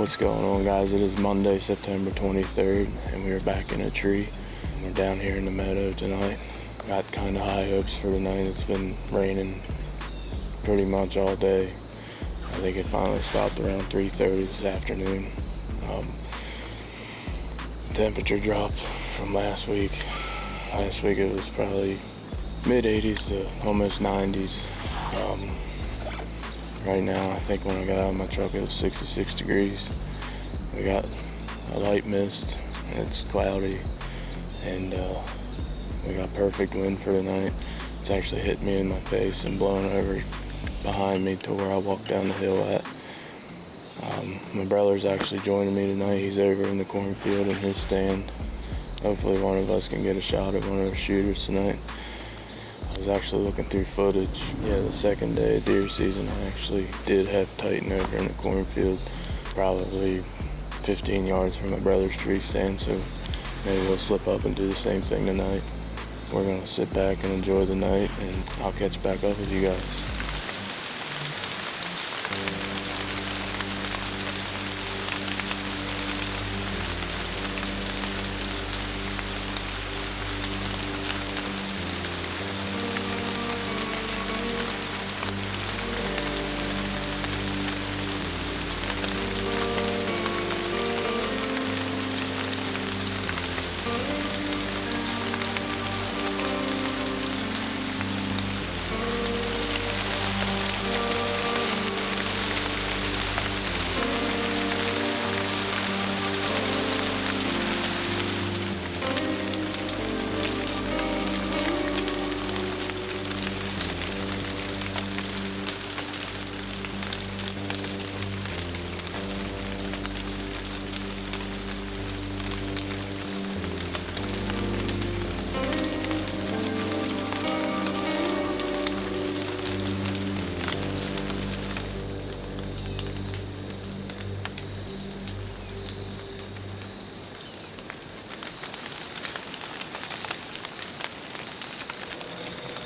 What's going on, guys? It is Monday, September 23rd, and we are back in a tree. We're down here in the meadow tonight. Got kind of high hopes for tonight. It's been raining pretty much all day. I think it finally stopped around 3:30 this afternoon. The temperature dropped from last week. Last week it was probably mid-80s to almost 90s. Right now, I think when I got out of my truck, it was 66 degrees. We got a light mist, and it's cloudy, and we got perfect wind for tonight. It's actually hit me in my face and blowing over behind me to where I walk down the hill at. My brother's actually joining me tonight. He's over in the cornfield in his stand. Hopefully one of us can get a shot at one of the shooters tonight. I was actually looking through footage. Yeah, the second day of deer season, I actually did have Titan over in the cornfield, probably 15 yards from my brother's tree stand, so maybe we'll slip up and do the same thing tonight. We're gonna sit back and enjoy the night, and I'll catch back up with you guys.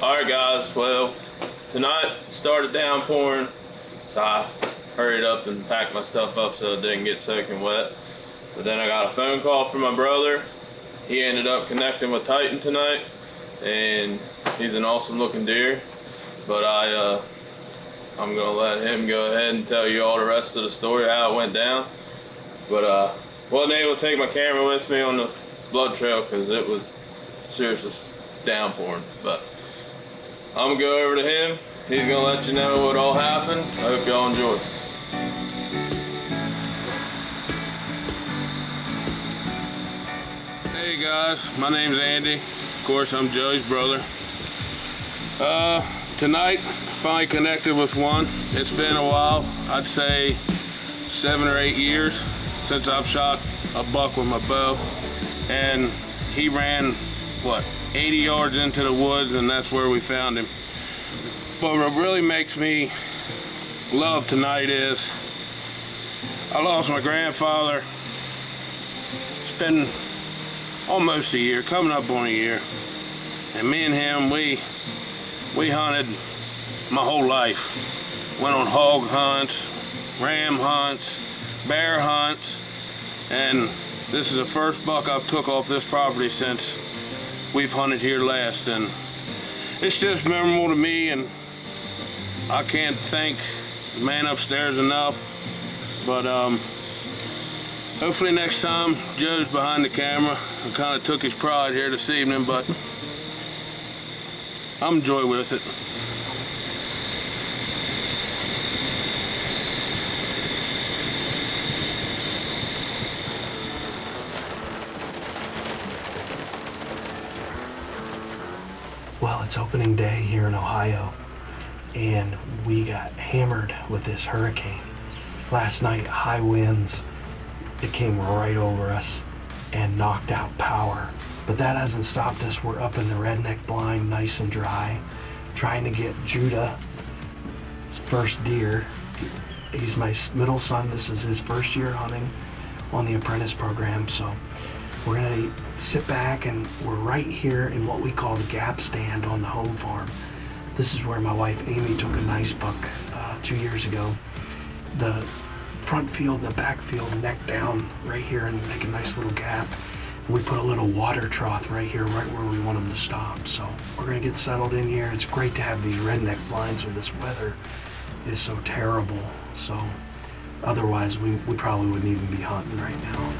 Alright guys, well, tonight started downpouring, so I hurried up and packed my stuff up so it didn't get soaking wet. But then I got a phone call from my brother. He ended up connecting with Titan tonight, and he's an awesome looking deer. But I'm gonna let him go ahead and tell you all the rest of the story, how it went down. But wasn't able to take my camera with me on the blood trail because it was seriously downpouring. But I'm gonna go over to him. He's gonna let you know what all happened. I hope y'all enjoy. Hey guys, my name's Andy. Of course, I'm Joey's brother. Tonight, finally connected with one. It's been a while. I'd say 7 or 8 years since I've shot a buck with my bow. And he ran, what, 80 yards into the woods, and that's where we found him. But what really makes me love tonight is I lost my grandfather. It's been almost a year, coming up on a year. And me and him, we hunted my whole life. Went on hog hunts, ram hunts, bear hunts, and this is the first buck I've took off this property since we've hunted here last, and it's just memorable to me, and I can't thank the man upstairs enough. But hopefully next time Joe's behind the camera. I kind of took his pride here this evening, but I'm enjoying with it. Well, it's opening day here in Ohio, and we got hammered with this hurricane. Last night, high winds, it came right over us and knocked out power. But that hasn't stopped us. We're up in the redneck blind, nice and dry, trying to get Judah, his first deer. He's my middle son. This is his first year hunting on the apprentice program, so we're gonna sit back, and we're right here in what we call the gap stand on the home farm. This is where my wife Amy took a nice buck 2 years ago. The front field and the back field neck down right here and make a nice little gap. And we put a little water trough right here, right where we want them to stop. So we're gonna get settled in here. It's great to have these redneck blinds when this weather is so terrible. So otherwise we probably wouldn't even be hunting right now.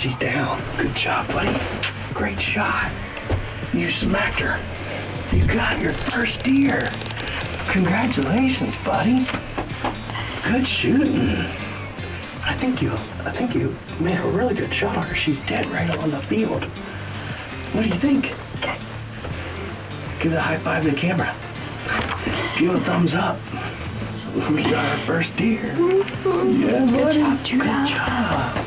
She's down. Good job, buddy. Great shot. You smacked her. You got your first deer. Congratulations, buddy. Good shooting. I think you made a really good shot on her. She's dead right on the field. What do you think? Give the high five to the camera. Give a thumbs up. We got our first deer. Yeah, buddy. Good job.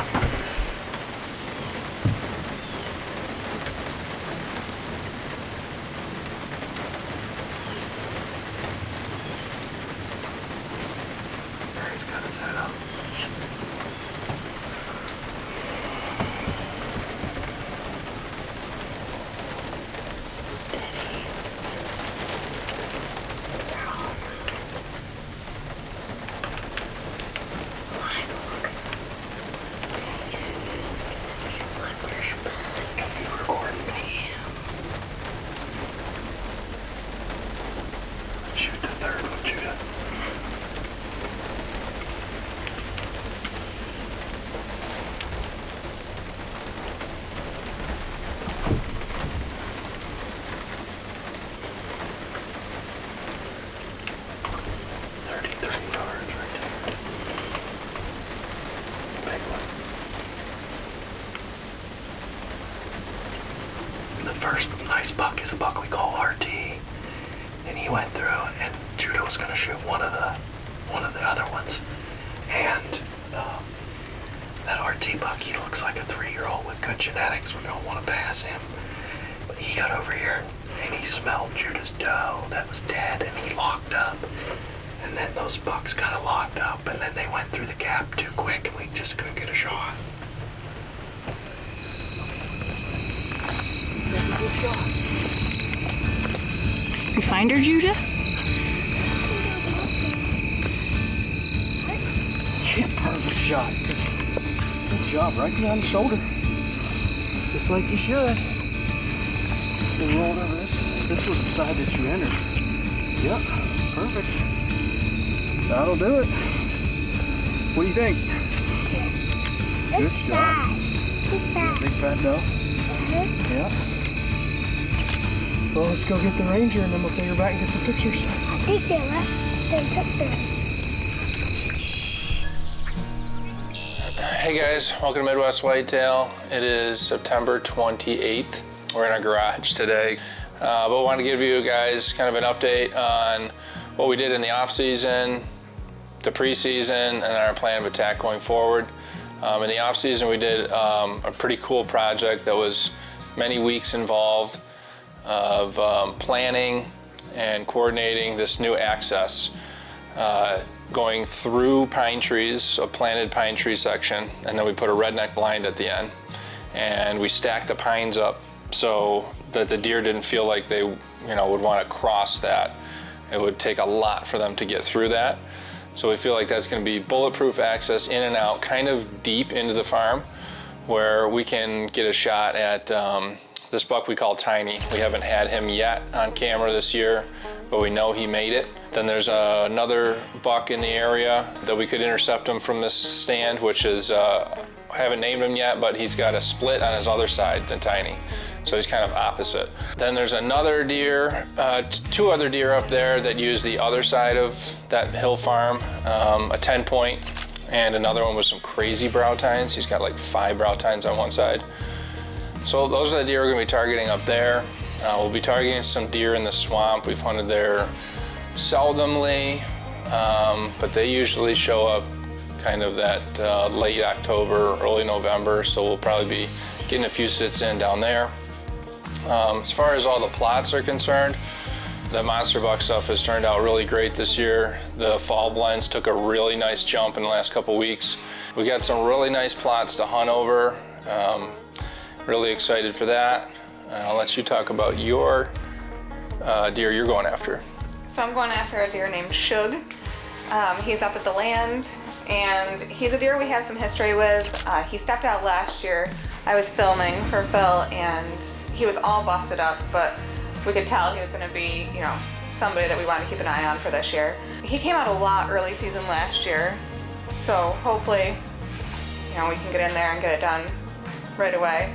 First nice buck is a buck we call RT, and he went through, and Judah was going to shoot one of the other ones, and that RT buck, he looks like a 3-year-old with good genetics. We're going to want to pass him, but he got over here and he smelled Judah's doe that was dead, and he locked up, and then those bucks kind of locked up, and then they went through the gap too quick, and we just couldn't get a shot. You find her, Judah? Yeah, perfect shot. Good job, right behind the shoulder. Just like you should. Then rolled over this. This was the side that you entered. Yep, perfect. That'll do it. What do you think? Good shot. It's fat. Big fat doe? Yeah. Well, let's go get the ranger and then we'll take her back and get some pictures. I think they left. They took the... Hey guys, welcome to Midwest Whitetail. It is September 28th. We're in our garage today. But I wanted to give you guys kind of an update on what we did in the off season, the preseason, and our plan of attack going forward. In the off season, we did a pretty cool project that was many weeks involved of planning and coordinating this new access going through pine trees, a planted pine tree section, and then we put a redneck blind at the end. And we stacked the pines up so that the deer didn't feel like they would want to cross that. It would take a lot for them to get through that. So we feel like that's going to be bulletproof access in and out, kind of deep into the farm, where we can get a shot at this buck we call Tiny. We haven't had him yet on camera this year, but we know he made it. Then there's another buck in the area that we could intercept him from this stand, which is, I haven't named him yet, but he's got a split on his other side than Tiny. So he's kind of opposite. Then there's another deer, two other deer up there that use the other side of that hill farm, a 10-point, and another one with some crazy brow tines. He's got like 5 brow tines on one side. So those are the deer we're gonna be targeting up there. We'll be targeting some deer in the swamp. We've hunted there seldomly, but they usually show up kind of that late October, early November, so we'll probably be getting a few sits in down there. As far as all the plots are concerned, the monster buck stuff has turned out really great this year. The fall blends took a really nice jump in the last couple weeks. We got some really nice plots to hunt over. Really excited for that. I'll let you talk about your deer you're going after. So I'm going after a deer named Shug. He's up at the land, and he's a deer we have some history with. He stepped out last year. I was filming for Phil, and he was all busted up, but we could tell he was going to be, somebody that we wanted to keep an eye on for this year. He came out a lot early season last year, so hopefully, we can get in there and get it done right away.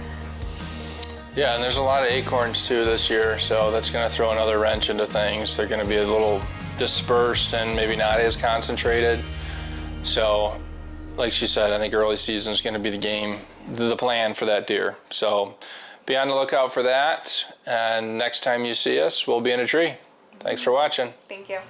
Yeah, and there's a lot of acorns too this year, so that's going to throw another wrench into things. They're going to be a little dispersed and maybe not as concentrated. So, like she said, I think early season is going to be the plan for that deer. So, be on the lookout for that, and next time you see us, we'll be in a tree. Thanks for watching. Thank you.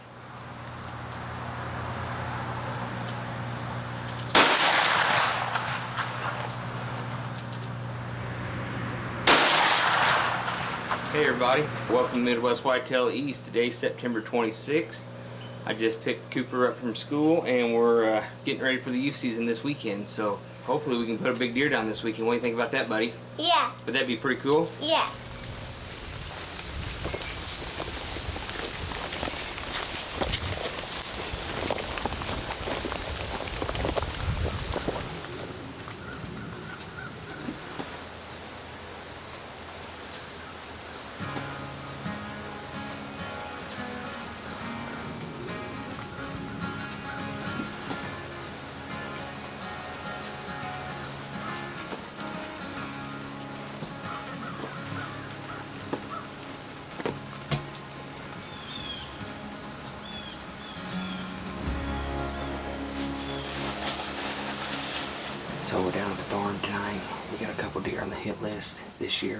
Hey everybody, welcome to Midwest Whitetail East. Today's September 26th. I just picked Cooper up from school and we're getting ready for the youth season this weekend, so hopefully we can put a big deer down this weekend. What do you think about that, buddy? Yeah. Would that be pretty cool? Yeah. So we're down at the farm tonight. We got a couple deer on the hit list this year.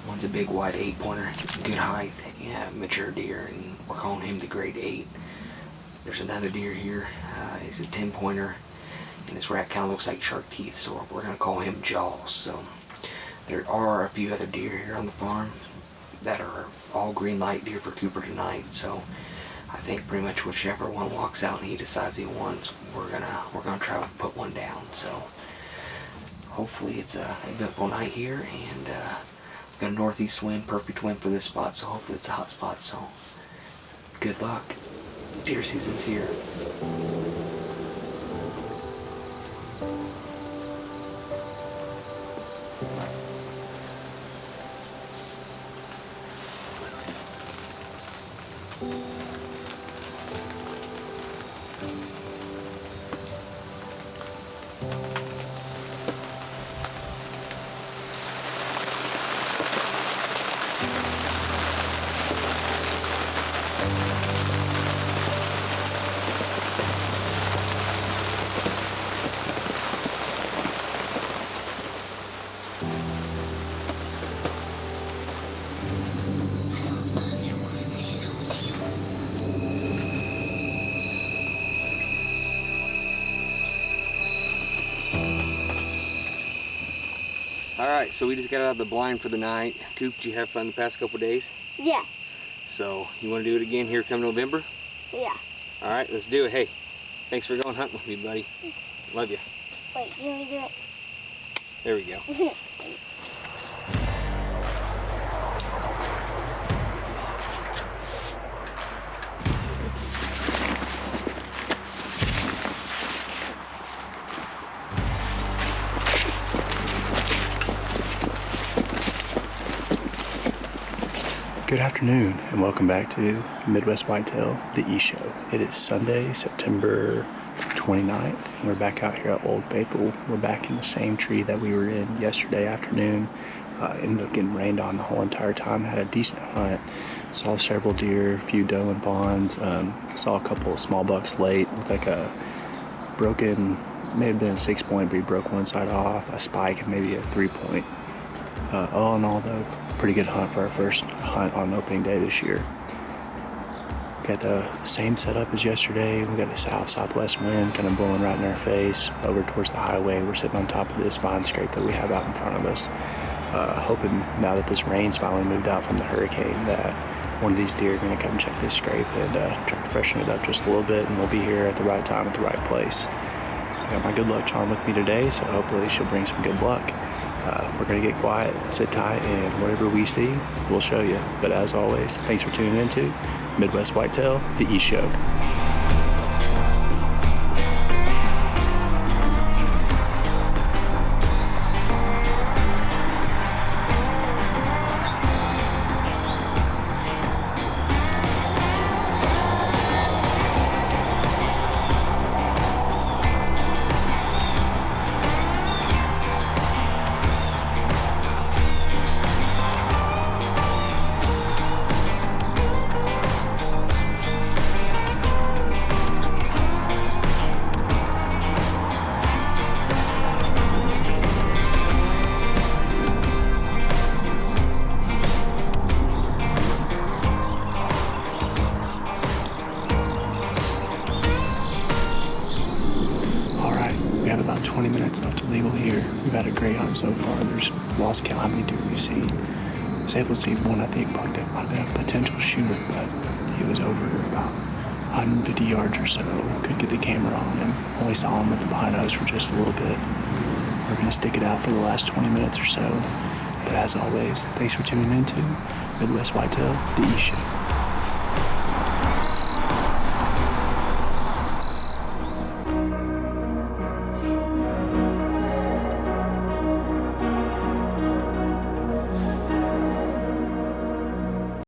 One's a big white 8-pointer, good height, yeah, mature deer, and we're calling him the grade 8. There's another deer here. He's a 10-pointer, and his rack kind of looks like shark teeth, so we're gonna call him Jaws. So there are a few other deer here on the farm that are all green light deer for Cooper tonight. So I think pretty much whichever one walks out and he decides he wants, we're gonna try to put one down. So hopefully it's a eventful night here, and we've got a northeast wind, perfect wind for this spot, so hopefully it's a hot spot. So good luck. Deer season's here. Alright, so we just got out of the blind for the night. Coop, did you have fun the past couple days? Yeah. So So you want to do it again here come November? Yeah. All right, let's do it. Hey, thanks for going hunting with me, buddy. Love you. Wait, you want to do it? There we go. Good afternoon, and welcome back to Midwest Whitetail, the E-Show. It is Sunday, September 29th, and we're back out here at Old Maple. We're back in the same tree that we were in yesterday afternoon. Ended up getting rained on the whole entire time. Had a decent hunt. Saw several deer, a few doe and fawns. Saw a couple of small bucks late. Looked like a broken, may have been a 6-point, but he broke one side off. A spike and maybe a 3-point. All in all, though, pretty good hunt for our first hunt on opening day this year. We got the same setup as yesterday. We got the south-southwest wind kind of blowing right in our face over towards the highway. We're sitting on top of this vine scrape that we have out in front of us. Hoping now that this rain's finally moved out from the hurricane that one of these deer are going to come check this scrape and try to freshen it up just a little bit, and we'll be here at the right time at the right place. I got my good luck charm with me today, so hopefully she'll bring some good luck. We're going to get quiet, sit tight, and whatever we see, we'll show you. But as always, thanks for tuning into Midwest Whitetail, the E-Show. About 20 minutes left of legal here. We've had a great hunt so far. There's lost count how many deer we've seen. I was able to see one, I think, buck that might have been a potential shooter, but he was over about 150 yards or so. Couldn't get the camera on him. Only saw him with the behind us for just a little bit. We're going to stick it out for the last 20 minutes or so. But as always, thanks for tuning into Midwest Whitetail, the E-Show.